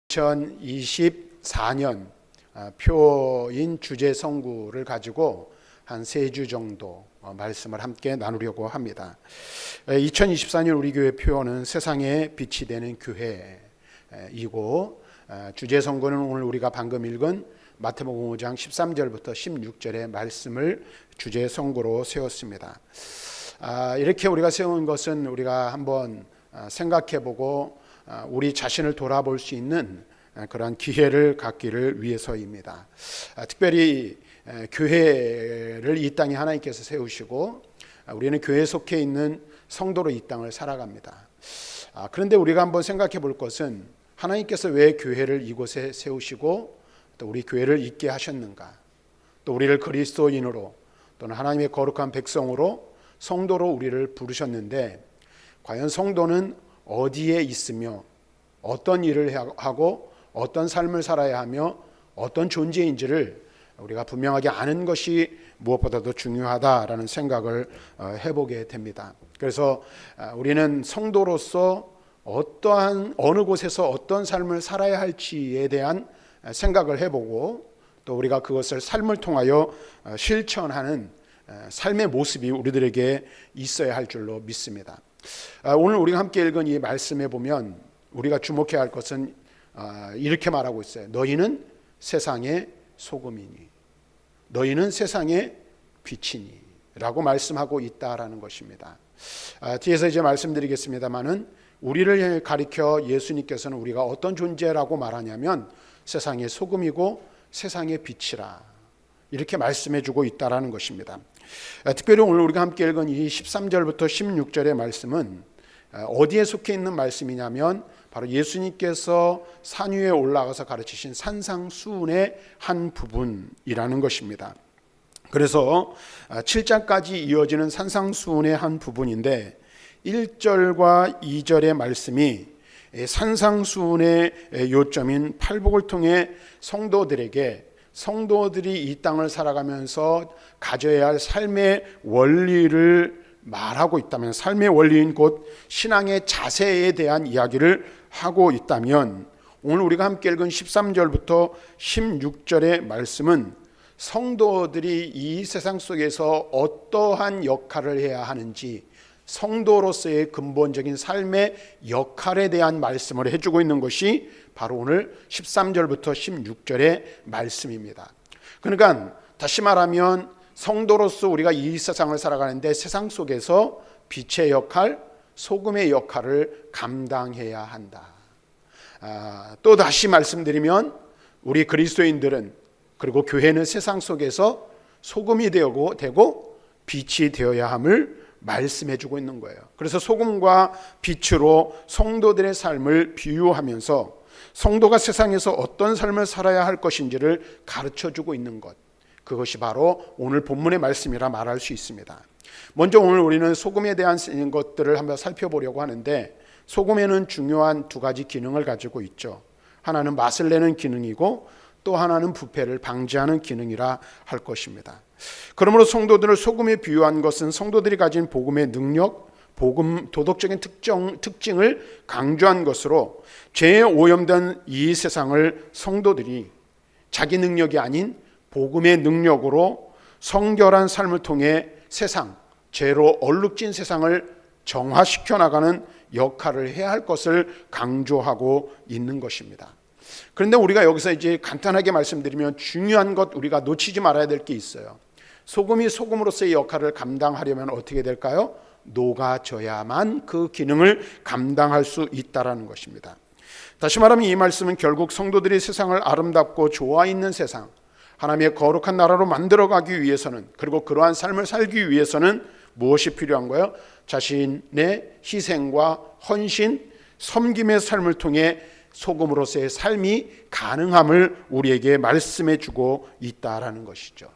2024년 표인 주제 선구를 가지고 한 3주 정도 말씀을 함께 나누려고 합니다. 2024년 우리 교회 표어는 세상에 빛이 되는 교회이고, 주제 선구는 오늘 우리가 방금 읽은 마태복음 5장 13절부터 16절의 말씀을 주제 선구로 세웠습니다. 이렇게 우리가 세운 것은 우리가 한번 생각해보고 우리 자신을 돌아볼 수 있는 그러한 기회를 갖기를 위해서입니다. 특별히 교회를 이 땅에 하나님께서 세우시고 우리는 교회에 속해 있는 성도로 이 땅을 살아갑니다. 그런데 우리가 한번 생각해 볼 것은 하나님께서 왜 교회를 이곳에 세우시고 또 우리 교회를 있게 하셨는가, 또 우리를 그리스도인으로 또는 하나님의 거룩한 백성으로 성도로 우리를 부르셨는데, 과연 성도는 어디에 있으며 어떤 일을 하고 어떤 삶을 살아야 하며 어떤 존재인지를 우리가 분명하게 아는 것이 무엇보다도 중요하다라는 생각을 해보게 됩니다. 그래서 우리는 성도로서 어느 곳에서 어떤 삶을 살아야 할지에 대한 생각을 해보고, 또 우리가 그것을 삶을 통하여 실천하는 삶의 모습이 우리들에게 있어야 할 줄로 믿습니다. 오늘 우리가 함께 읽은 이 말씀에 보면 우리가 주목해야 할 것은 이렇게 말하고 있어요. 너희는 세상의 소금이니, 너희는 세상의 빛이니 라고 말씀하고 있다라는 것입니다. 뒤에서 이제 말씀드리겠습니다마는 우리를 가리켜 예수님께서는 우리가 어떤 존재라고 말하냐면 세상의 소금이고 세상의 빛이라, 이렇게 말씀해주고 있다라는 것입니다. 특별히 오늘 우리가 함께 읽은 이 13절부터 16절의 말씀은 어디에 속해 있는 말씀이냐면 바로 예수님께서 산 위에 올라가서 가르치신 산상수훈의 한 부분이라는 것입니다. 그래서 7장까지 이어지는 산상수훈의 한 부분인데 1절과 2절의 말씀이 산상수훈의 요점인 팔복을 통해 성도들이 이 땅을 살아가면서 가져야 할 삶의 원리를 말하고 있다면, 삶의 원리인 곧 신앙의 자세에 대한 이야기를 하고 있다면, 오늘 우리가 함께 읽은 13절부터 16절의 말씀은 성도들이 이 세상 속에서 어떠한 역할을 해야 하는지, 성도로서의 근본적인 삶의 역할에 대한 말씀을 해주고 있는 것이 바로 오늘 13절부터 16절의 말씀입니다. 그러니까 다시 말하면 성도로서 우리가 이 세상을 살아가는데 세상 속에서 빛의 역할, 소금의 역할을 감당해야 한다. 또 다시 말씀드리면 우리 그리스도인들은, 그리고 교회는 세상 속에서 소금이 되고 빛이 되어야 함을 말씀해주고 있는 거예요. 그래서 소금과 빛으로 성도들의 삶을 비유하면서 성도가 세상에서 어떤 삶을 살아야 할 것인지를 가르쳐주고 있는 것, 그것이 바로 오늘 본문의 말씀이라 말할 수 있습니다. 먼저 오늘 우리는 소금에 대한 것들을 한번 살펴보려고 하는데, 소금에는 중요한 두 가지 기능을 가지고 있죠. 하나는 맛을 내는 기능이고 또 하나는 부패를 방지하는 기능이라 할 것입니다. 그러므로 성도들을 소금에 비유한 것은 성도들이 가진 복음의 능력, 복음 도덕적인 특징을 강조한 것으로, 죄에 오염된 이 세상을 성도들이 자기 능력이 아닌 복음의 능력으로 성결한 삶을 통해 세상, 죄로 얼룩진 세상을 정화시켜 나가는 역할을 해야 할 것을 강조하고 있는 것입니다. 그런데 우리가 여기서 이제 간단하게 말씀드리면 중요한 것, 우리가 놓치지 말아야 될 게 있어요. 소금이 소금으로서의 역할을 감당하려면 어떻게 될까요? 녹아져야만 그 기능을 감당할 수 있다라는 것입니다. 다시 말하면 이 말씀은 결국 성도들이 세상을 아름답고 조화 있는 세상, 하나님의 거룩한 나라로 만들어가기 위해서는, 그리고 그러한 삶을 살기 위해서는 무엇이 필요한 거예요? 자신의 희생과 헌신, 섬김의 삶을 통해 소금으로서의 삶이 가능함을 우리에게 말씀해 주고 있다라는 것이죠.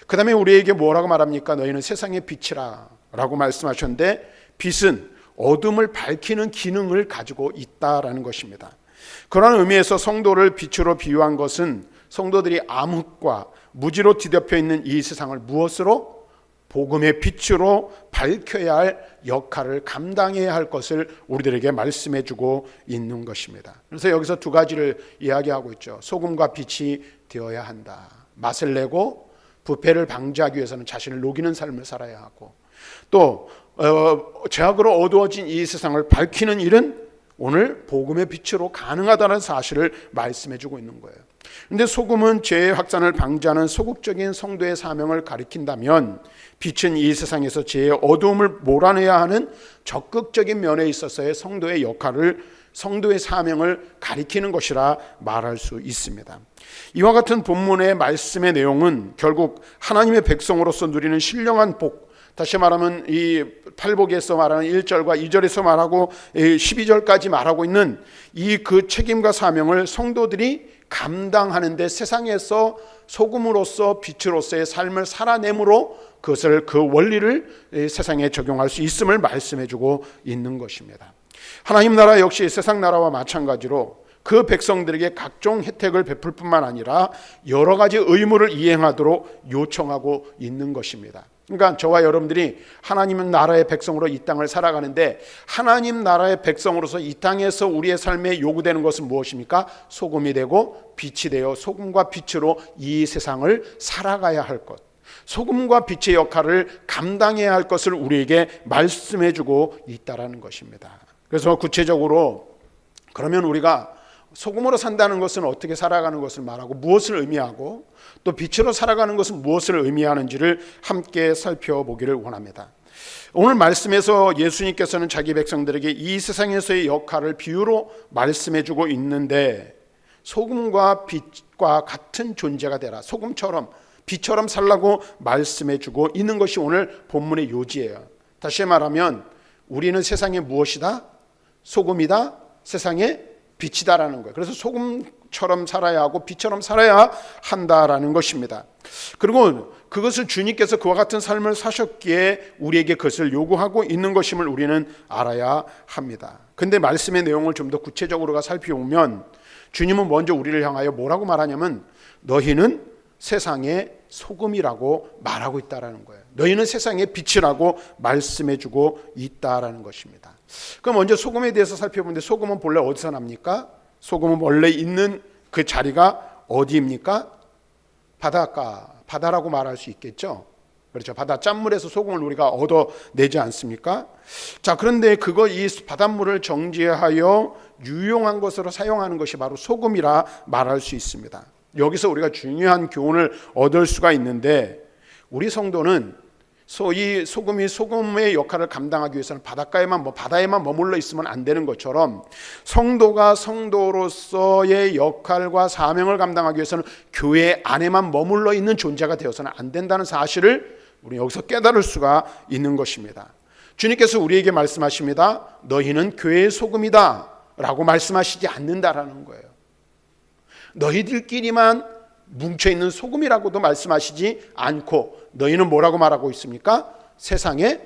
그 다음에 우리에게 뭐라고 말합니까? 너희는 세상의 빛이라 라고 말씀하셨는데, 빛은 어둠을 밝히는 기능을 가지고 있다라는 것입니다. 그런 의미에서 성도를 빛으로 비유한 것은 성도들이 암흑과 무지로 뒤덮여 있는 이 세상을 무엇으로? 복음의 빛으로 밝혀야 할 역할을 감당해야 할 것을 우리들에게 말씀해 주고 있는 것입니다. 그래서 여기서 두 가지를 이야기하고 있죠. 소금과 빛이 되어야 한다. 맛을 내고 부패를 방지하기 위해서는 자신을 녹이는 삶을 살아야 하고, 또 죄악으로 어두워진 이 세상을 밝히는 일은 오늘 복음의 빛으로 가능하다는 사실을 말씀해 주고 있는 거예요. 그런데 소금은 죄의 확산을 방지하는 소극적인 성도의 사명을 가리킨다면, 빛은 이 세상에서 죄의 어두움을 몰아내야 하는 적극적인 면에 있어서의 성도의 역할을, 성도의 사명을 가리키는 것이라 말할 수 있습니다. 이와 같은 본문의 말씀의 내용은 결국 하나님의 백성으로서 누리는 신령한 복, 다시 말하면 이 팔복에서 말하는 1절과 2절에서 말하고 12절까지 말하고 있는 이 그 책임과 사명을 성도들이 감당하는데, 세상에서 소금으로서 빛으로서의 삶을 살아내므로 그것을, 그 원리를 세상에 적용할 수 있음을 말씀해 주고 있는 것입니다. 하나님 나라 역시 세상 나라와 마찬가지로 그 백성들에게 각종 혜택을 베풀 뿐만 아니라 여러 가지 의무를 이행하도록 요청하고 있는 것입니다. 그러니까 저와 여러분들이 하나님 나라의 백성으로 이 땅을 살아가는데, 하나님 나라의 백성으로서 이 땅에서 우리의 삶에 요구되는 것은 무엇입니까? 소금이 되고 빛이 되어 소금과 빛으로 이 세상을 살아가야 할 것, 소금과 빛의 역할을 감당해야 할 것을 우리에게 말씀해 주고 있다라는 것입니다. 그래서 구체적으로 그러면 우리가 소금으로 산다는 것은 어떻게 살아가는 것을 말하고 무엇을 의미하고, 또 빛으로 살아가는 것은 무엇을 의미하는지를 함께 살펴보기를 원합니다. 오늘 말씀에서 예수님께서는 자기 백성들에게 이 세상에서의 역할을 비유로 말씀해 주고 있는데, 소금과 빛과 같은 존재가 되라, 소금처럼 빛처럼 살라고 말씀해 주고 있는 것이 오늘 본문의 요지예요. 다시 말하면 우리는 세상에 무엇이다? 소금이다, 세상에 빛이다라는 거예요. 그래서 소금처럼 살아야 하고 빛처럼 살아야 한다라는 것입니다. 그리고 그것을 주님께서 그와 같은 삶을 사셨기에 우리에게 그것을 요구하고 있는 것임을 우리는 알아야 합니다. 근데 말씀의 내용을 좀 더 구체적으로 살펴보면 주님은 먼저 우리를 향하여 뭐라고 말하냐면, 너희는 세상의 소금이라고 말하고 있다라는 거예요. 너희는 세상의 빛이라고 말씀해 주고 있다라는 것입니다. 그럼 먼저 소금에 대해서 살펴보는데, 소금은 본래 어디서 납니까? 소금은 원래 있는 그 자리가 어디입니까? 바닷가, 바다라고 말할 수 있겠죠. 그렇죠. 바다 짠물에서 소금을 우리가 얻어내지 않습니까? 자, 그런데 이 바닷물을 정제하여 유용한 것으로 사용하는 것이 바로 소금이라 말할 수 있습니다. 여기서 우리가 중요한 교훈을 얻을 수가 있는데, 우리 성도는 이 소금이 소금의 역할을 감당하기 위해서는 바다에만 머물러 있으면 안 되는 것처럼, 성도가 성도로서의 역할과 사명을 감당하기 위해서는 교회 안에만 머물러 있는 존재가 되어서는 안 된다는 사실을 우리 여기서 깨달을 수가 있는 것입니다. 주님께서 우리에게 말씀하십니다. 너희는 교회의 소금이다 라고 말씀하시지 않는다라는 거예요. 너희들끼리만 뭉쳐있는 소금이라고도 말씀하시지 않고, 너희는 뭐라고 말하고 있습니까? 세상의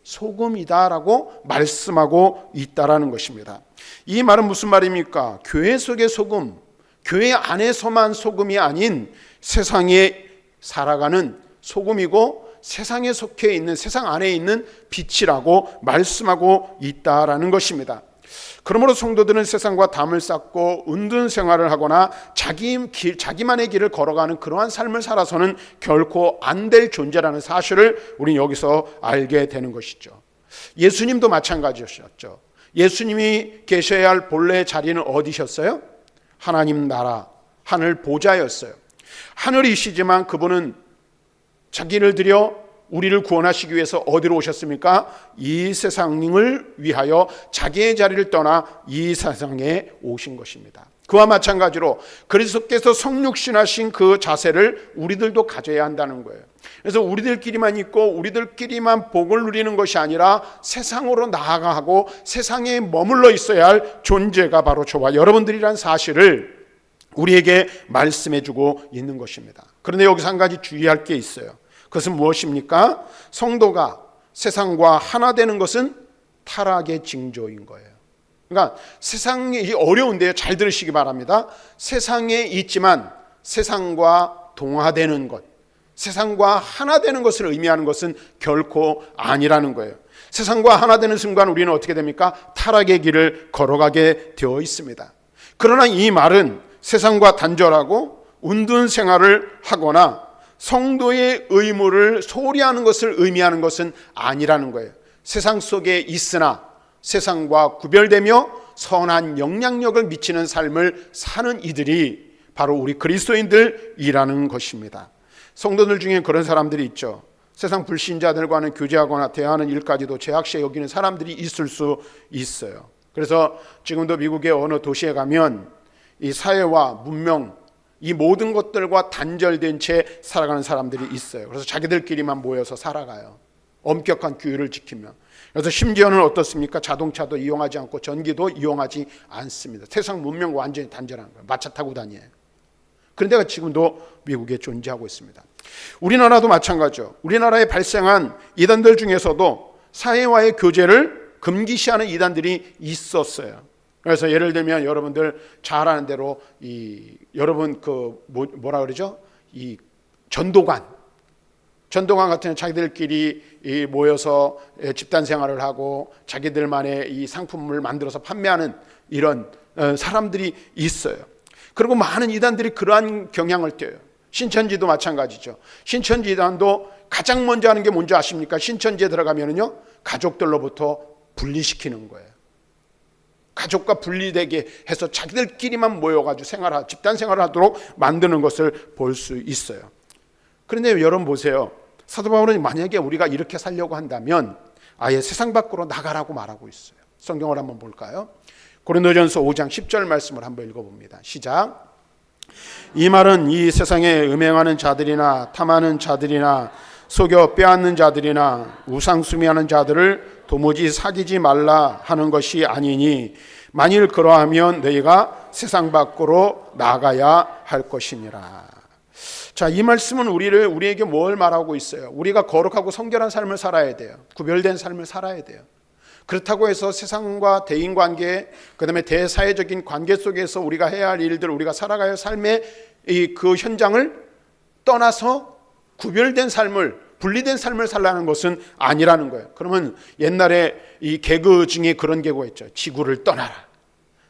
소금이다라고 말씀하고 있다라는 것입니다. 이 말은 무슨 말입니까? 교회 속의 소금, 교회 안에서만 소금이 아닌 세상에 살아가는 소금이고, 세상에 속해 있는, 세상 안에 있는 빛이라고 말씀하고 있다라는 것입니다. 그러므로 성도들은 세상과 담을 쌓고 은둔 생활을 하거나 자기만의 길을 걸어가는 그러한 삶을 살아서는 결코 안 될 존재라는 사실을 우리는 여기서 알게 되는 것이죠. 예수님도 마찬가지였죠. 예수님이 계셔야 할 본래의 자리는 어디셨어요? 하나님 나라, 하늘 보좌였어요. 하늘이시지만 그분은 자기를 들여 우리를 구원하시기 위해서 어디로 오셨습니까? 이 세상을 위하여 자기의 자리를 떠나 이 세상에 오신 것입니다. 그와 마찬가지로 그리스도께서 성육신하신 그 자세를 우리들도 가져야 한다는 거예요. 그래서 우리들끼리만 있고 우리들끼리만 복을 누리는 것이 아니라 세상으로 나아가고 세상에 머물러 있어야 할 존재가 바로 저와 여러분들이란 사실을 우리에게 말씀해 주고 있는 것입니다. 그런데 여기서 한 가지 주의할 게 있어요. 그것은 무엇입니까? 성도가 세상과 하나 되는 것은 타락의 징조인 거예요. 그러니까 세상이 어려운데요, 잘 들으시기 바랍니다. 세상에 있지만 세상과 동화되는 것, 세상과 하나 되는 것을 의미하는 것은 결코 아니라는 거예요. 세상과 하나 되는 순간 우리는 어떻게 됩니까? 타락의 길을 걸어가게 되어 있습니다. 그러나 이 말은 세상과 단절하고 운둔 생활을 하거나 성도의 의무를 소홀히 하는 것을 의미하는 것은 아니라는 거예요. 세상 속에 있으나 세상과 구별되며 선한 영향력을 미치는 삶을 사는 이들이 바로 우리 그리스도인들이라는 것입니다. 성도들 중에 그런 사람들이 있죠. 세상 불신자들과는 교제하거나 대화하는 일까지도 제약시에 여기는 사람들이 있을 수 있어요. 그래서 지금도 미국의 어느 도시에 가면 이 사회와 문명, 이 모든 것들과 단절된 채 살아가는 사람들이 있어요. 그래서 자기들끼리만 모여서 살아가요. 엄격한 규율을 지키며. 그래서 심지어는 어떻습니까? 자동차도 이용하지 않고 전기도 이용하지 않습니다. 세상 문명과 완전히 단절한 거예요. 마차 타고 다녀요. 그런 데가 지금도 미국에 존재하고 있습니다. 우리나라도 마찬가지죠. 우리나라에 발생한 이단들 중에서도 사회와의 교제를 금기시하는 이단들이 있었어요. 그래서 예를 들면 여러분들 잘 아는 대로 여러분 뭐라 그러죠? 이 전도관 같은 자기들끼리 모여서 집단 생활을 하고 자기들만의 이 상품을 만들어서 판매하는 이런 사람들이 있어요. 그리고 많은 이단들이 그러한 경향을 띄어요. 신천지도 마찬가지죠. 신천지 이단도 가장 먼저 하는 게 뭔지 아십니까? 신천지에 들어가면은요, 가족들로부터 분리시키는 거예요. 가족과 분리되게 해서 자기들끼리만 모여가지고 집단 생활을 하도록 만드는 것을 볼 수 있어요. 그런데 여러분 보세요. 사도 바울은 만약에 우리가 이렇게 살려고 한다면 아예 세상 밖으로 나가라고 말하고 있어요. 성경을 한번 볼까요? 고린도전서 5장 10절 말씀을 한번 읽어봅니다. 시작. 이 말은 이 세상에 음행하는 자들이나 탐하는 자들이나 속여 빼앗는 자들이나 우상숭배하는 자들을 도무지 사귀지 말라 하는 것이 아니니 만일 그러하면 너희가 세상 밖으로 나가야 할 것이니라. 자, 이 말씀은 우리에게 뭘 말하고 있어요? 우리가 거룩하고 성결한 삶을 살아야 돼요. 구별된 삶을 살아야 돼요. 그렇다고 해서 세상과 대인관계, 그다음에 대사회적인 관계 속에서 우리가 해야 할 일들, 우리가 살아가야 할 삶의 그 현장을 떠나서 구별된 삶을, 분리된 삶을 살라는 것은 아니라는 거예요. 그러면 옛날에 이 개그 중에 그런 개그가 있죠. 지구를 떠나라.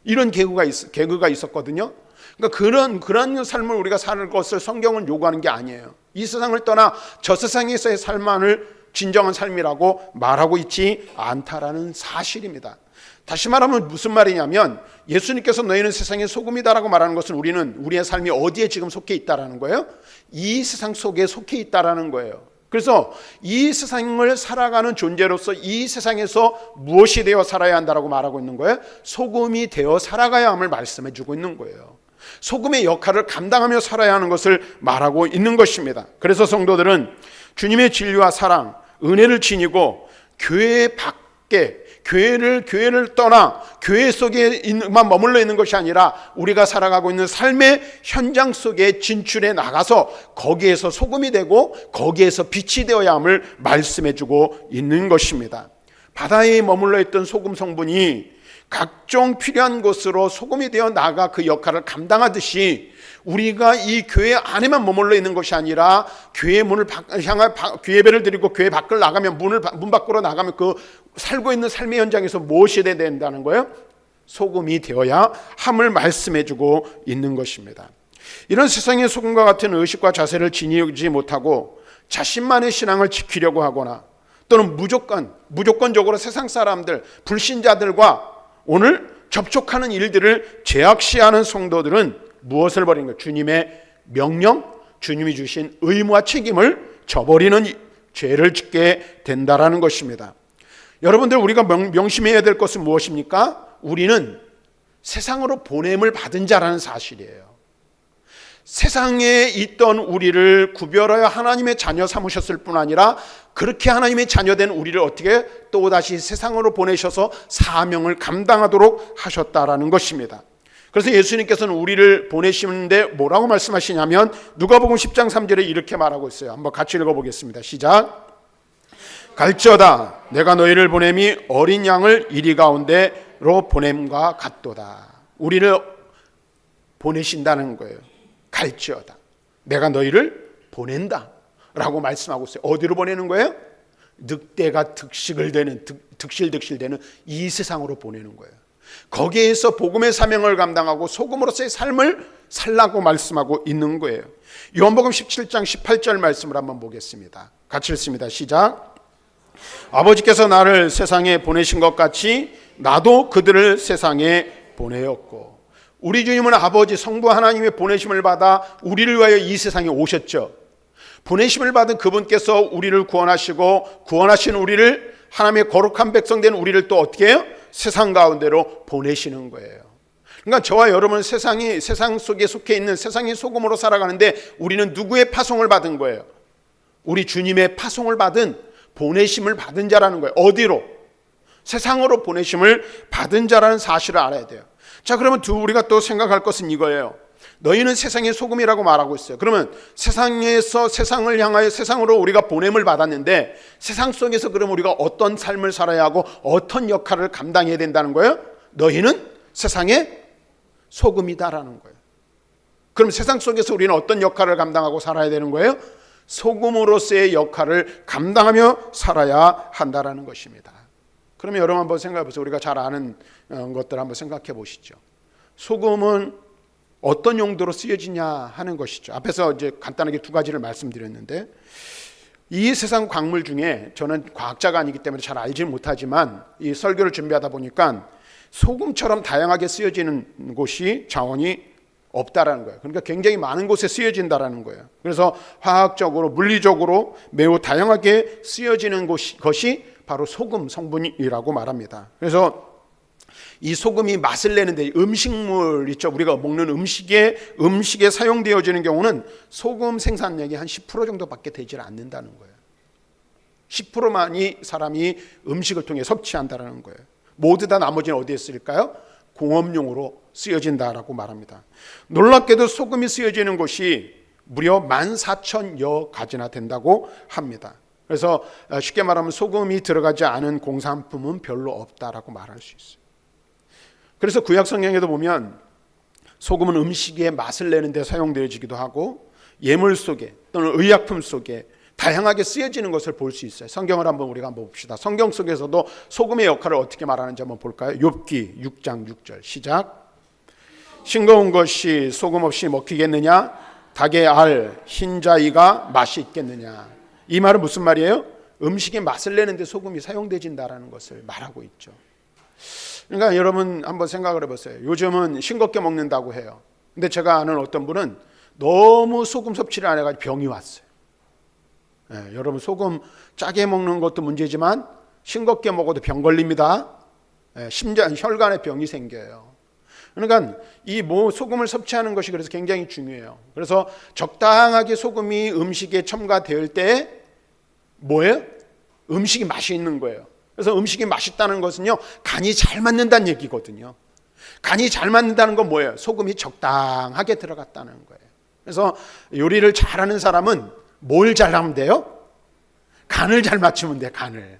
이런 개그가 있었거든요. 그러니까 그런 삶을 우리가 사는 것을 성경은 요구하는 게 아니에요. 이 세상을 떠나 저 세상에서의 삶만을 진정한 삶이라고 말하고 있지 않다라는 사실입니다. 다시 말하면 무슨 말이냐면 예수님께서 너희는 세상의 소금이다라고 말하는 것은 우리의 삶이 어디에 지금 속해 있다라는 거예요? 이 세상 속에 속해 있다라는 거예요. 그래서 이 세상을 살아가는 존재로서 이 세상에서 무엇이 되어 살아야 한다라고 말하고 있는 거예요? 소금이 되어 살아가야 함을 말씀해 주고 있는 거예요. 소금의 역할을 감당하며 살아야 하는 것을 말하고 있는 것입니다. 그래서 성도들은 주님의 진리와 사랑, 은혜를 지니고 교회 밖에, 교회를 떠나 교회 속에만 머물러 있는 것이 아니라 우리가 살아가고 있는 삶의 현장 속에 진출해 나가서 거기에서 소금이 되고 거기에서 빛이 되어야 함을 말씀해 주고 있는 것입니다. 바다에 머물러 있던 소금 성분이 각종 필요한 곳으로 소금이 되어 나가 그 역할을 감당하듯이 우리가 이 교회 안에만 머물러 있는 것이 아니라 교회 문을 향해 예배를 드리고 교회 밖을 나가면 문 밖으로 나가면 그 살고 있는 삶의 현장에서 무엇이 돼야 된다는 거예요? 소금이 되어야 함을 말씀해주고 있는 것입니다. 이런 세상의 소금과 같은 의식과 자세를 지니지 못하고 자신만의 신앙을 지키려고 하거나 또는 무조건적으로 세상 사람들, 불신자들과 오늘 접촉하는 일들을 제약시하는 성도들은 무엇을 버리는 거예요? 주님의 명령, 주님이 주신 의무와 책임을 저버리는 죄를 짓게 된다라는 것입니다. 여러분들, 우리가 명심해야 될 것은 무엇입니까? 우리는 세상으로 보냄을 받은 자라는 사실이에요. 세상에 있던 우리를 구별하여 하나님의 자녀 삼으셨을 뿐 아니라 그렇게 하나님의 자녀된 우리를 어떻게 또다시 세상으로 보내셔서 사명을 감당하도록 하셨다라는 것입니다. 그래서 예수님께서는 우리를 보내시는데 뭐라고 말씀하시냐면 누가복음 10장 3절에 이렇게 말하고 있어요. 한번 같이 읽어보겠습니다. 시작. 갈지어다 내가 너희를 보냄이 어린 양을 이리 가운데로 보냄과 같도다. 우리를 보내신다는 거예요. 갈지어다 내가 너희를 보낸다. 라고 말씀하고 있어요. 어디로 보내는 거예요? 늑대가 득실되는 이 세상으로 보내는 거예요. 거기에서 복음의 사명을 감당하고 소금으로서의 삶을 살라고 말씀하고 있는 거예요. 요한복음 17장 18절 말씀을 한번 보겠습니다. 같이 읽습니다. 시작. 아버지께서 나를 세상에 보내신 것 같이 나도 그들을 세상에 보내었고. 우리 주님은 아버지 성부 하나님의 보내심을 받아 우리를 위하여 이 세상에 오셨죠. 보내심을 받은 그분께서 우리를 구원하시고 구원하신 우리를 하나님의 거룩한 백성 된 우리를 또 어떻게 해요? 세상 가운데로 보내시는 거예요. 그러니까 저와 여러분은 세상 속에 속해 있는 세상의 소금으로 살아가는데 우리는 누구의 파송을 받은 거예요? 우리 주님의 파송을 받은 보내심을 받은 자라는 거예요. 어디로? 세상으로 보내심을 받은 자라는 사실을 알아야 돼요. 자, 그러면 우리가 또 생각할 것은 이거예요. 너희는 세상의 소금이라고 말하고 있어요. 그러면 세상에서 세상을 향하여 세상으로 우리가 보냄을 받았는데 세상 속에서 그럼 우리가 어떤 삶을 살아야 하고 어떤 역할을 감당해야 된다는 거예요? 너희는 세상의 소금이다라는 거예요. 그럼 세상 속에서 우리는 어떤 역할을 감당하고 살아야 되는 거예요? 소금으로서의 역할을 감당하며 살아야 한다라는 것입니다. 그러면 여러분 한번 생각해 보세요. 우리가 잘 아는 것들 한번 생각해 보시죠. 소금은 어떤 용도로 쓰여지냐 하는 것이죠. 앞에서 이제 간단하게 두 가지를 말씀드렸는데 이 세상 광물 중에 저는 과학자가 아니기 때문에 잘 알지 못하지만 이 설교를 준비하다 보니까 소금처럼 다양하게 쓰여지는 곳이 자원이 없다라는 거예요. 그러니까 굉장히 많은 곳에 쓰여진다라는 거예요. 그래서 화학적으로 물리적으로 매우 다양하게 쓰여지는 것이 바로 소금 성분이라고 말합니다. 그래서 이 소금이 맛을 내는데 음식물 있죠. 우리가 먹는 음식에 사용되어지는 경우는 소금 생산량이 한 10% 정도밖에 되질 않는다는 거예요. 10%만이 사람이 음식을 통해 섭취한다는 거예요. 모두 다 나머지는 어디에 쓰일까요? 공업용으로 쓰여진다라고 말합니다. 놀랍게도 소금이 쓰여지는 곳이 무려 14,000여 가지나 된다고 합니다. 그래서 쉽게 말하면 소금이 들어가지 않은 공산품은 별로 없다라고 말할 수 있어요. 그래서 구약 성경에도 보면 소금은 음식의 맛을 내는 데 사용되어지기도 하고 예물 속에 또는 의약품 속에 다양하게 쓰여지는 것을 볼 수 있어요. 성경을 우리가 한번 봅시다. 성경 속에서도 소금의 역할을 어떻게 말하는지 한번 볼까요? 욥기 6장 6절 시작. 싱거운 것이 소금 없이 먹히겠느냐? 닭의 알 흰자위가 맛이 있겠느냐? 이 말은 무슨 말이에요? 음식의 맛을 내는데 소금이 사용되진다라는 것을 말하고 있죠. 그러니까 여러분 한번 생각을 해보세요. 요즘은 싱겁게 먹는다고 해요. 근데 제가 아는 어떤 분은 너무 소금 섭취를 안 해가지고 병이 왔어요. 여러분 소금 짜게 먹는 것도 문제지만 싱겁게 먹어도 병 걸립니다. 심장, 혈관에 병이 생겨요. 그러니까 이 소금을 섭취하는 것이 그래서 굉장히 중요해요. 그래서 적당하게 소금이 음식에 첨가될 때 뭐예요? 음식이 맛이 있는 거예요. 그래서 음식이 맛있다는 것은요, 간이 잘 맞는다는 얘기거든요. 간이 잘 맞는다는 건 뭐예요? 소금이 적당하게 들어갔다는 거예요. 그래서 요리를 잘하는 사람은 뭘 잘하면 돼요? 간을 잘 맞추면 돼, 간을.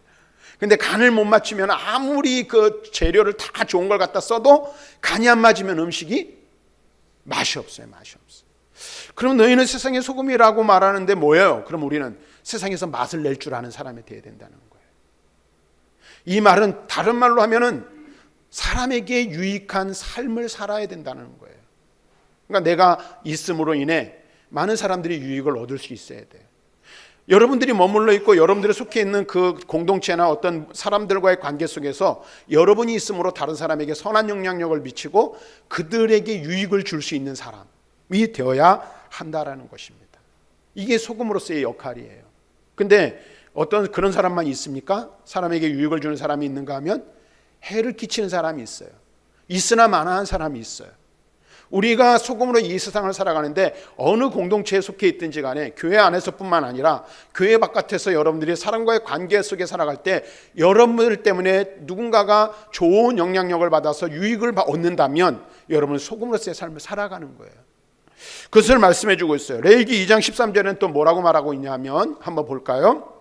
근데 간을 못 맞추면 아무리 그 재료를 다 좋은 걸 갖다 써도 간이 안 맞으면 음식이 맛이 없어요. 그럼 너희는 세상의 소금이라고 말하는데 뭐예요? 그럼 우리는 세상에서 맛을 낼 줄 아는 사람이 되어야 된다는 거예요. 이 말은 다른 말로 하면은 사람에게 유익한 삶을 살아야 된다는 거예요. 그러니까 내가 있음으로 인해 많은 사람들이 유익을 얻을 수 있어야 돼요. 여러분들이 머물러 있고 여러분들이 속해 있는 그 공동체나 어떤 사람들과의 관계 속에서 여러분이 있음으로 다른 사람에게 선한 영향력을 미치고 그들에게 유익을 줄 수 있는 사람이 되어야 한다라는 것입니다. 이게 소금으로서의 역할이에요. 근데 어떤 그런 사람만 있습니까? 사람에게 유익을 주는 사람이 있는가 하면 해를 끼치는 사람이 있어요. 있으나 마나한 사람이 있어요. 우리가 소금으로 이 세상을 살아가는데 어느 공동체에 속해 있든지 간에 교회 안에서뿐만 아니라 교회 바깥에서 여러분들이 사람과의 관계 속에 살아갈 때 여러분들 때문에 누군가가 좋은 영향력을 받아서 유익을 얻는다면 여러분은 소금으로서의 삶을 살아가는 거예요. 그것을 말씀해 주고 있어요. 레위기 2장 13절에는 또 뭐라고 말하고 있냐면 한번 볼까요?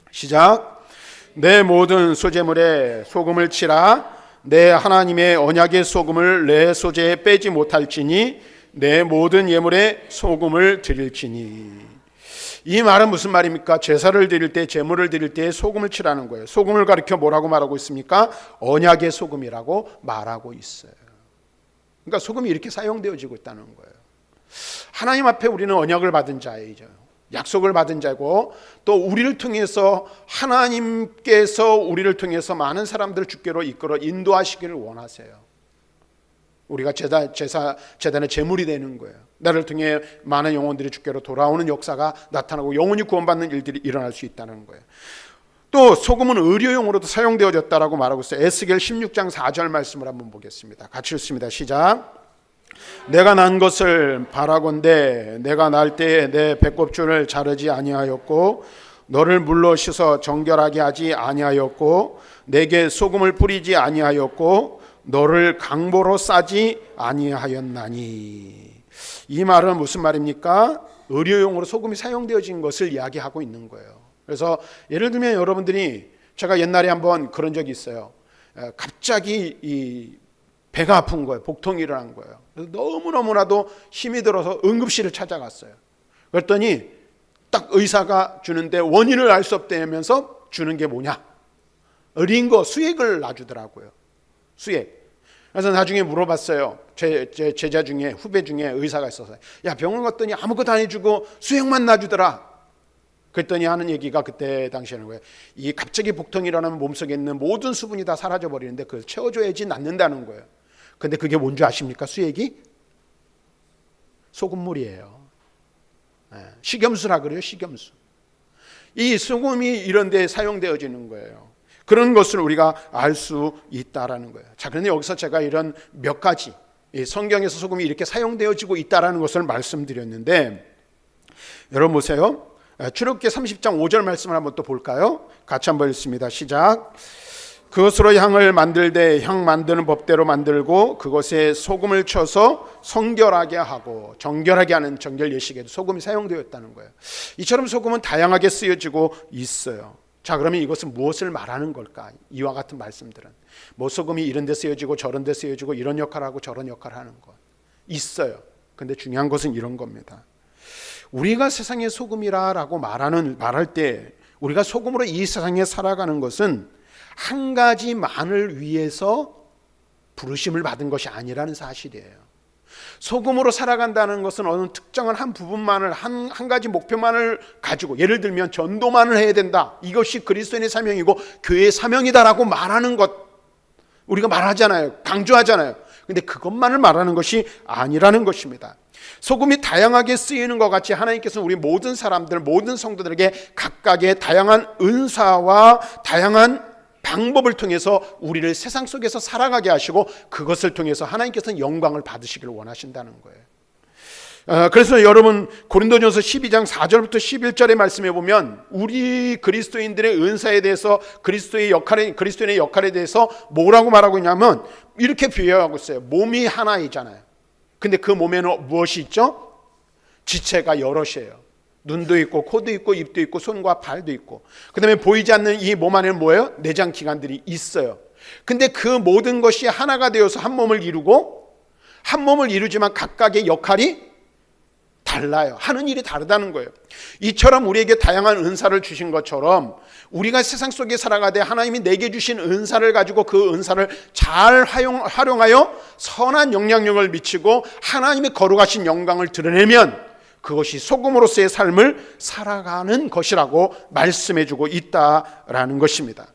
시작. 내 모든 소재물에 소금을 치라. 내 하나님의 언약의 소금을 내 소재에 빼지 못할지니 내 모든 예물에 소금을 드릴지니. 이 말은 무슨 말입니까? 제사를 드릴 때, 제물을 드릴 때 소금을 치라는 거예요. 소금을 가리켜 뭐라고 말하고 있습니까? 언약의 소금이라고 말하고 있어요. 그러니까 소금이 이렇게 사용되어지고 있다는 거예요. 하나님 앞에 우리는 언약을 받은 자이죠. 약속을 받은 자고, 또 우리를 통해서 하나님께서 우리를 통해서 많은 사람들을 주께로 이끌어 인도하시기를 원하세요. 우리가 제단의 제물이 되는 거예요. 나를 통해 많은 영혼들이 주께로 돌아오는 역사가 나타나고 영혼이 구원받는 일들이 일어날 수 있다는 거예요. 또 소금은 의료용으로도 사용되어졌다라고 말하고 있어요. 에스겔 16장 4절 말씀을 한번 보겠습니다. 같이 읽습니다. 시작. 내가 난 것을 바라건대 내가 날 때에 내 배꼽줄을 자르지 아니하였고 너를 물로 씻어 정결하게 하지 아니하였고 내게 소금을 뿌리지 아니하였고 너를 강보로 싸지 아니하였나니. 이 말은 무슨 말입니까? 의료용으로 소금이 사용되어진 것을 이야기하고 있는 거예요. 그래서 예를 들면 여러분들이, 제가 옛날에 한번 그런 적이 있어요. 갑자기 이 배가 아픈 거예요. 복통이 일어난 거예요. 그래서 너무너무나도 힘이 들어서 응급실을 찾아갔어요. 그랬더니 딱 의사가 주는데 원인을 알 수 없다면서 주는 게 뭐냐? 어린 거 수액을 놔주더라고요. 수액. 그래서 나중에 물어봤어요. 제 제자 중에, 후배 중에 의사가 있어서, 야, 병원 갔더니 아무것도 안 해주고 수액만 놔주더라. 그랬더니 하는 얘기가 그때 당시에는 거예요. 이 갑자기 복통이 일어나면 몸속에 있는 모든 수분이 다 사라져 버리는데 그걸 채워줘야지 낫는다는 거예요. 근데 그게 뭔지 아십니까? 수액이 소금물이에요. 식염수라 그래요. 식염수. 이 소금이 이런 데 사용되어지는 거예요. 그런 것을 우리가 알 수 있다라는 거예요. 자, 그런데 여기서 제가 이런 몇 가지, 성경에서 소금이 이렇게 사용되어지고 있다라는 것을 말씀드렸는데, 여러분 보세요. 출애굽기 30장 5절 말씀을 한번 또 볼까요? 같이 한번 읽습니다. 시작. 그것으로 향을 만들되 향 만드는 법대로 만들고 그것에 소금을 쳐서 성결하게 하고, 정결하게 하는 정결 예식에도 소금이 사용되었다는 거예요. 이처럼 소금은 다양하게 쓰여지고 있어요. 자, 그러면 이것은 무엇을 말하는 걸까? 이와 같은 말씀들은 뭐 소금이 이런 데 쓰여지고 저런 데 쓰여지고 이런 역할을 하고 저런 역할을 하는 것 있어요. 근데 중요한 것은 이런 겁니다. 우리가 세상의 소금이라고 말할 때 우리가 소금으로 이 세상에 살아가는 것은 한 가지만을 위해서 부르심을 받은 것이 아니라는 사실이에요. 소금으로 살아간다는 것은 어느 특정한 한 부분만을, 한 가지 목표만을 가지고, 예를 들면 전도만을 해야 된다, 이것이 그리스도인의 사명이고 교회의 사명이다라고 말하는 것, 우리가 말하잖아요. 강조하잖아요. 근데 그것만을 말하는 것이 아니라는 것입니다. 소금이 다양하게 쓰이는 것 같이 하나님께서는 우리 모든 사람들, 모든 성도들에게 각각의 다양한 은사와 다양한 방법을 통해서 우리를 세상 속에서 살아가게 하시고, 그것을 통해서 하나님께서는 영광을 받으시기를 원하신다는 거예요. 그래서 여러분 고린도전서 12장 4절부터 11절의 말씀에 보면 우리 그리스도인들의 은사에 대해서, 그리스도인의 역할에 대해서 뭐라고 말하고 있냐면 이렇게 비유하고 있어요. 몸이 하나이잖아요. 근데 그 몸에는 무엇이 있죠? 지체가 여럿이에요. 눈도 있고 코도 있고 입도 있고 손과 발도 있고, 그 다음에 보이지 않는 이 몸 안에는 뭐예요? 내장 기관들이 있어요. 근데 그 모든 것이 하나가 되어서 한 몸을 이루지만 각각의 역할이 달라요. 하는 일이 다르다는 거예요. 이처럼 우리에게 다양한 은사를 주신 것처럼 우리가 세상 속에 살아가되 하나님이 내게 주신 은사를 가지고 그 은사를 잘 활용하여 선한 영향력을 미치고 하나님의 거룩하신 영광을 드러내면 그것이 소금으로서의 삶을 살아가는 것이라고 말씀해주고 있다라는 것입니다.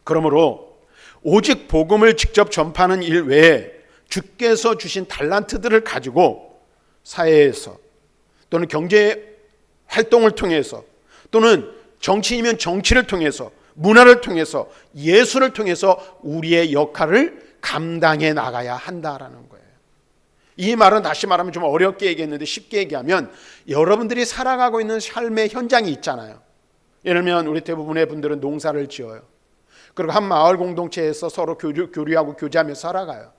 그러므로 오직 복음을 직접 전파하는 일 외에 주께서 주신 달란트들을 가지고 사회에서 또는 경제 활동을 통해서 또는 정치인이면 정치를 통해서 문화를 통해서 예술을 통해서 우리의 역할을 감당해 나가야 한다라는 거예요. 이 말은 다시 말하면 좀 어렵게 얘기했는데 쉽게 얘기하면 여러분들이 살아가고 있는 삶의 현장이 있잖아요. 예를 들면 우리 대부분의 분들은 농사를 지어요. 그리고 한 마을 공동체에서 서로 교류하고 교제하면서 살아가요.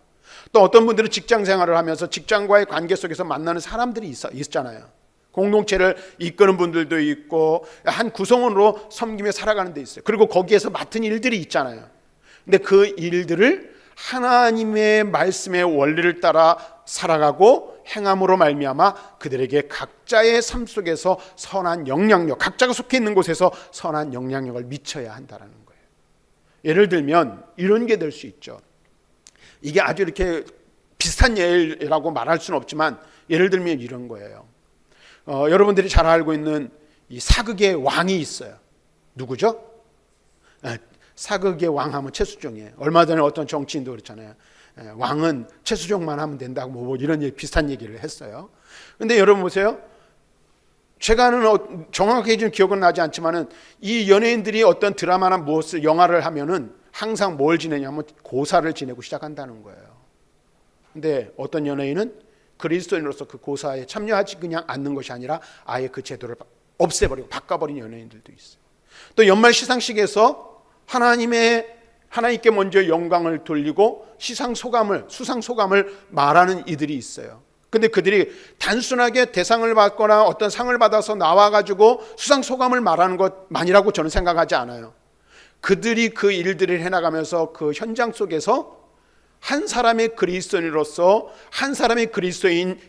또 어떤 분들은 직장 생활을 하면서 직장과의 관계 속에서 만나는 사람들이 있잖아요. 공동체를 이끄는 분들도 있고 한 구성원으로 섬기며 살아가는 데 있어요. 그리고 거기에서 맡은 일들이 있잖아요. 근데 그 일들을 하나님의 말씀의 원리를 따라 살아가고 행함으로 말미암아 그들에게 각자의 삶 속에서 선한 영향력, 각자가 속해 있는 곳에서 선한 영향력을 미쳐야 한다는 거예요. 예를 들면 이런 게 될 수 있죠. 이게 아주 이렇게 비슷한 예라고 말할 수는 없지만 예를 들면 이런 거예요. 여러분들이 잘 알고 있는 이 사극의 왕이 있어요. 누구죠? 사극의 왕하면 최수종이에요. 얼마 전에 어떤 정치인도 그렇잖아요. 왕은 최수종만 하면 된다고 뭐 이런 비슷한 얘기를 했어요. 근데 여러분 보세요. 제가 아는 정확하게 좀 기억은 나지 않지만은 이 연예인들이 어떤 드라마나 무엇을 영화를 하면은 항상 뭘 지내냐면 고사를 지내고 시작한다는 거예요. 근데 어떤 연예인은 그리스도인으로서 그 고사에 참여하지 그냥 않는 것이 아니라 아예 그 제도를 없애버리고 바꿔버린 연예인들도 있어요. 또 연말 시상식에서 하나님께 먼저 영광을 돌리고 수상 소감을 말하는 이들이 있어요. 근데 그들이 단순하게 대상을 받거나 어떤 상을 받아서 나와가지고 수상 소감을 말하는 것만이라고 저는 생각하지 않아요. 그들이 그 일들을 해나가면서 그 현장 속에서 한 사람의 그리스도인으로서 한 사람의 그리스도인인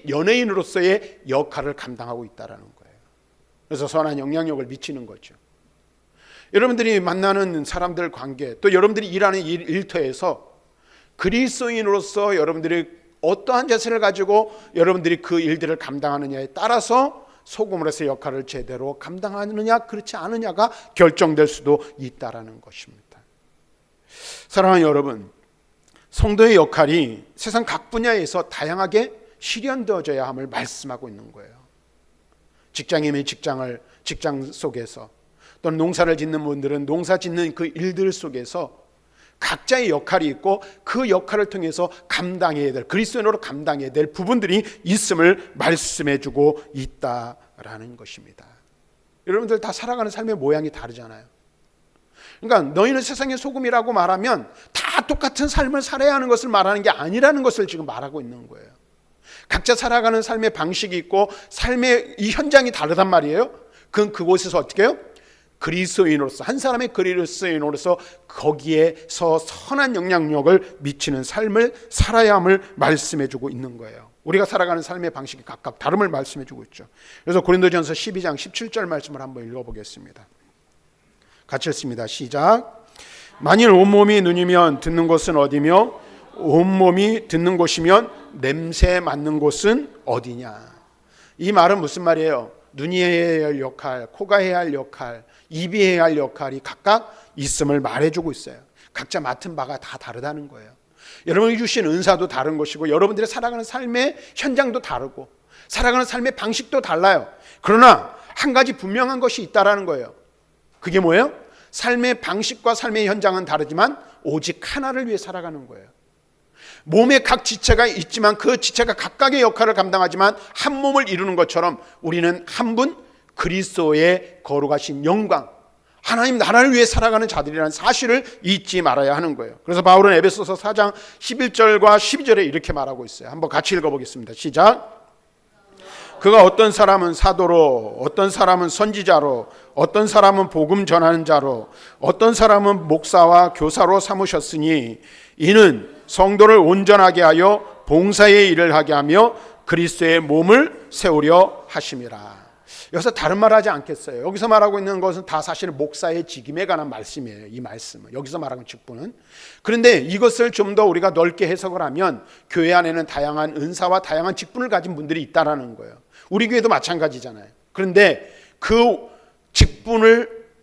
연예인으로서의 역할을 감당하고 있다는 거예요. 그래서 선한 영향력을 미치는 거죠. 여러분들이 만나는 사람들 관계, 또 여러분들이 일하는 일터에서 그리스도인으로서 여러분들이 어떠한 자세를 가지고 여러분들이 그 일들을 감당하느냐에 따라서 소금으로서의 역할을 제대로 감당하느냐 그렇지 않느냐가 결정될 수도 있다는 것입니다. 사랑하는 여러분, 성도의 역할이 세상 각 분야에서 다양하게 실현되어져야 함을 말씀하고 있는 거예요. 직장인의 직장 속에서, 또는 농사를 짓는 분들은 농사 짓는 그 일들 속에서 각자의 역할이 있고 그 역할을 통해서 감당해야 될, 그리스도인으로 감당해야 될 부분들이 있음을 말씀해주고 있다라는 것입니다. 여러분들 다 살아가는 삶의 모양이 다르잖아요. 그러니까 너희는 세상의 소금이라고 말하면 다 똑같은 삶을 살아야 하는 것을 말하는 게 아니라는 것을 지금 말하고 있는 거예요. 각자 살아가는 삶의 방식이 있고 삶의 이 현장이 다르단 말이에요. 그곳에서 어떻게 해요? 그리스도인으로서, 한 사람의 그리스도인으로서 거기에서 선한 영향력을 미치는 삶을 살아야 함을 말씀해주고 있는 거예요. 우리가 살아가는 삶의 방식이 각각 다름을 말씀해주고 있죠. 그래서 고린도전서 12장 17절 말씀을 한번 읽어보겠습니다. 같이 읽습니다. 시작. 만일 온몸이 눈이면 듣는 곳은 어디며 온몸이 듣는 곳이면 냄새 맡는 곳은 어디냐. 이 말은 무슨 말이에요? 눈이 해야 할 역할, 코가 해야 할 역할, 입이 해야 할 역할이 각각 있음을 말해주고 있어요. 각자 맡은 바가 다 다르다는 거예요. 여러분이 주신 은사도 다른 것이고 여러분들의 살아가는 삶의 현장도 다르고 살아가는 삶의 방식도 달라요. 그러나 한 가지 분명한 것이 있다라는 거예요. 그게 뭐예요? 삶의 방식과 삶의 현장은 다르지만 오직 하나를 위해 살아가는 거예요. 몸에 각 지체가 있지만 그 지체가 각각의 역할을 감당하지만 한 몸을 이루는 것처럼 우리는 한 분 그리스도의 거룩하신 영광, 하나님 나라를 위해 살아가는 자들이라는 사실을 잊지 말아야 하는 거예요. 그래서 바울은 에베소서 4장 11절과 12절에 이렇게 말하고 있어요. 한번 같이 읽어보겠습니다. 시작. 그가 어떤 사람은 사도로, 어떤 사람은 선지자로, 어떤 사람은 복음 전하는 자로, 어떤 사람은 목사와 교사로 삼으셨으니 이는 성도를 온전하게 하여 봉사의 일을 하게 하며 그리스도의 몸을 세우려 하심이라. 여기서 다른 말 하지 않겠어요. 여기서 말하고 있는 것은 다 사실 목사의 직임에 관한 말씀이에요. 이 말씀은 여기서 말하는 직분은. 그런데 이것을 좀 더 우리가 넓게 해석을 하면 교회 안에는 다양한 은사와 다양한 직분을 가진 분들이 있다라는 거예요. 우리 교회도 마찬가지잖아요. 그런데 그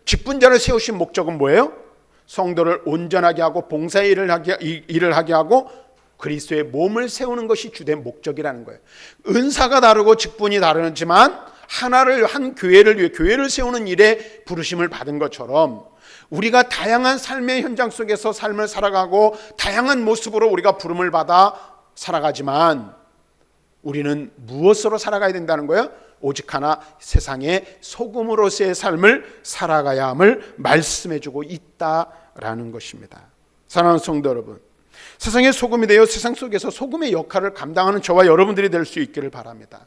직분자를 세우신 목적은 뭐예요? 성도를 온전하게 하고 봉사의 일을 하게 하고 그리스도의 몸을 세우는 것이 주된 목적이라는 거예요. 은사가 다르고 직분이 다르지만 한 교회를 위해 교회를 세우는 일에 부르심을 받은 것처럼 우리가 다양한 삶의 현장 속에서 삶을 살아가고 다양한 모습으로 우리가 부름을 받아 살아가지만 우리는 무엇으로 살아가야 된다는 거예요? 오직 하나, 세상의 소금으로서의 삶을 살아가야 함을 말씀해주고 있다라는 것입니다. 사랑하는 성도 여러분, 세상의 소금이 되어 세상 속에서 소금의 역할을 감당하는 저와 여러분들이 될 수 있기를 바랍니다.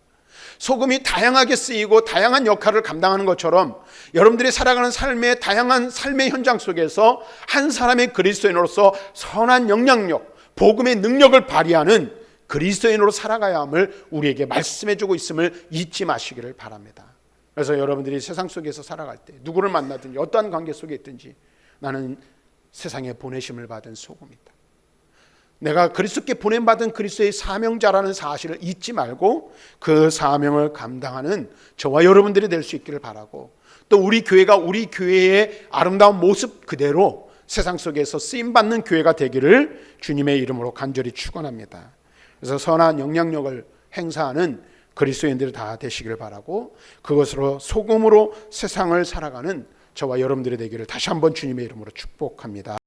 소금이 다양하게 쓰이고 다양한 역할을 감당하는 것처럼 여러분들이 살아가는 삶의 다양한 삶의 현장 속에서 한 사람의 그리스도인으로서 선한 영향력, 복음의 능력을 발휘하는 그리스도인으로 살아가야 함을 우리에게 말씀해주고 있음을 잊지 마시기를 바랍니다. 그래서 여러분들이 세상 속에서 살아갈 때 누구를 만나든지 어떠한 관계 속에 있든지 나는 세상에 보내심을 받은 소금이다. 내가 그리스도께 보냄받은 그리스도의 사명자라는 사실을 잊지 말고 그 사명을 감당하는 저와 여러분들이 될 수 있기를 바라고, 또 우리 교회가 우리 교회의 아름다운 모습 그대로 세상 속에서 쓰임받는 교회가 되기를 주님의 이름으로 간절히 축원합니다. 그래서 선한 영향력을 행사하는 그리스도인들이 다 되시기를 바라고, 그것으로 소금으로 세상을 살아가는 저와 여러분들이 되기를 다시 한번 주님의 이름으로 축복합니다.